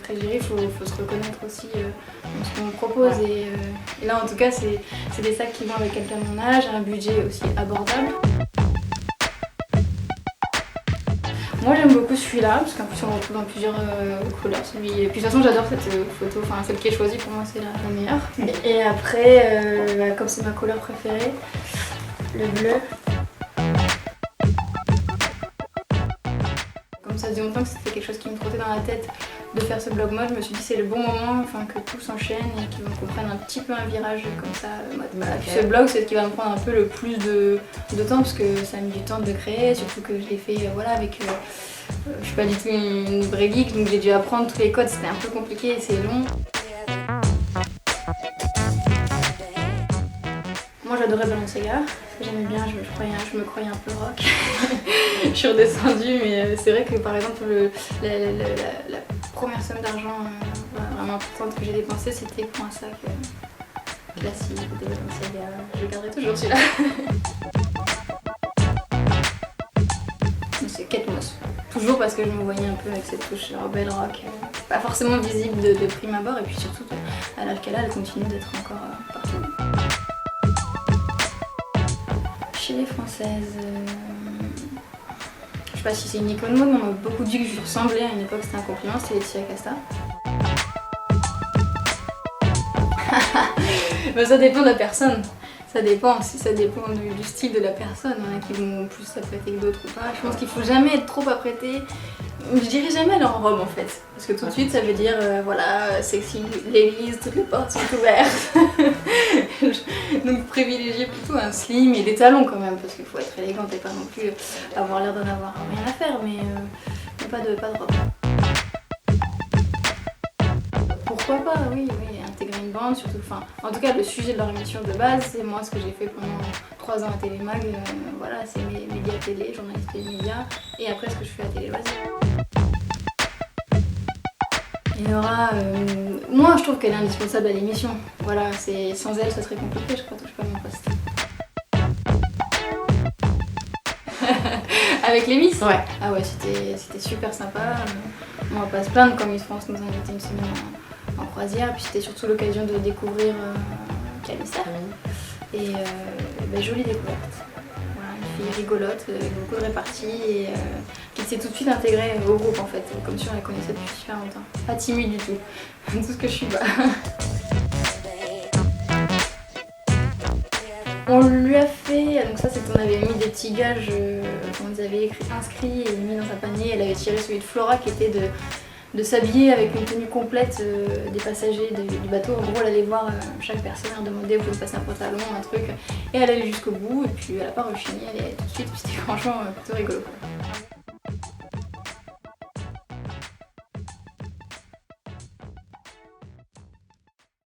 être Algérie, il faut se reconnaître aussi dans ce qu'on propose. Ouais. Et là, en tout cas, c'est des sacs qui vont avec quelqu'un de mon âge, un budget aussi abordable. Moi j'aime beaucoup celui-là, parce qu'en plus on le retrouve dans plusieurs couleurs. Et puis de toute façon j'adore cette photo, enfin celle qui est choisie pour moi c'est la meilleure. Et après, comme c'est ma couleur préférée, le bleu. Comme ça faisait longtemps que c'était quelque chose qui me trottait dans la tête de faire ce blog mode, je me suis dit c'est le bon moment, enfin, que tout s'enchaîne et qu'on prenne un petit peu un virage comme ça. Puis ce blog c'est ce qui va me prendre un peu le plus de temps parce que ça a mis du temps de le créer, surtout que je l'ai fait voilà, avec... je suis pas du tout une vraie geek donc j'ai dû apprendre tous les codes, c'était un peu compliqué et c'est long. Moi j'adorais Balenciaga, j'aimais bien, je me croyais un peu rock. Je suis redescendue mais c'est vrai que par exemple la première somme d'argent vraiment importante que j'ai dépensée c'était pour un sac classique de Balenciaga. Je garderai toujours celui-là. C'est Kate Moss. Toujours parce que je me voyais un peu avec cette touche rebelle rock, pas forcément visible de prime abord et puis surtout à l'âge qu'elle a, elle continue d'être encore partout. Chez les Françaises, je sais pas si c'est une icône mode, mais on m'a beaucoup dit que je lui ressemblais à une époque, c'était un compliment, c'était Laetitia Casta. Ben, ça dépend de la personne. Ça dépend du style de la personne. Il y en a qui vont plus s'apprêter que d'autres ou pas. Je pense qu'il faut jamais être trop apprêté. Je dirais jamais aller en robe en fait. Parce que tout de suite ça veut dire voilà, sexy ladies, toutes les portes sont ouvertes. Donc privilégier plutôt un slim et des talons quand même. Parce qu'il faut être élégante et pas non plus avoir l'air d'en avoir rien à faire. Mais pas de robe. Pourquoi pas, oui, intégrer une bande, surtout, enfin, en tout cas le sujet de leur émission de base, c'est moi ce que j'ai fait pendant 3 ans à Télémag, voilà, c'est mes médias télé, journaliste et médias, et après ce que je fais à Télé Loisirs. Il y aura, moi je trouve qu'elle est indispensable à l'émission, voilà, sans elle ça serait compliqué, je crois, touche pas à mon poste. Avec les Miss? Ouais. Ah ouais, c'était super sympa, on va pas se plaindre comme Miss France nous invitait une semaine en croisière, puis c'était surtout l'occasion de découvrir Calista. Et jolie découverte. Voilà, une fille rigolote, avec beaucoup de répartie et qui s'est tout de suite intégrée au groupe en fait, comme si on la connaissait depuis super longtemps. Pas timide du tout, tout ce que je suis pas. On lui a fait, donc ça c'est qu'on avait mis des petits gages qu'on nous avait inscrits et mis dans un panier. Elle avait tiré celui de Flora qui était de s'habiller avec une tenue complète des passagers du bateau. En gros elle allait voir chaque personne, elle demandait où vous passer un pantalon, un truc, et elle allait jusqu'au bout et puis elle a pas rechigné, elle est allée tout de suite, puis c'était franchement plutôt rigolo.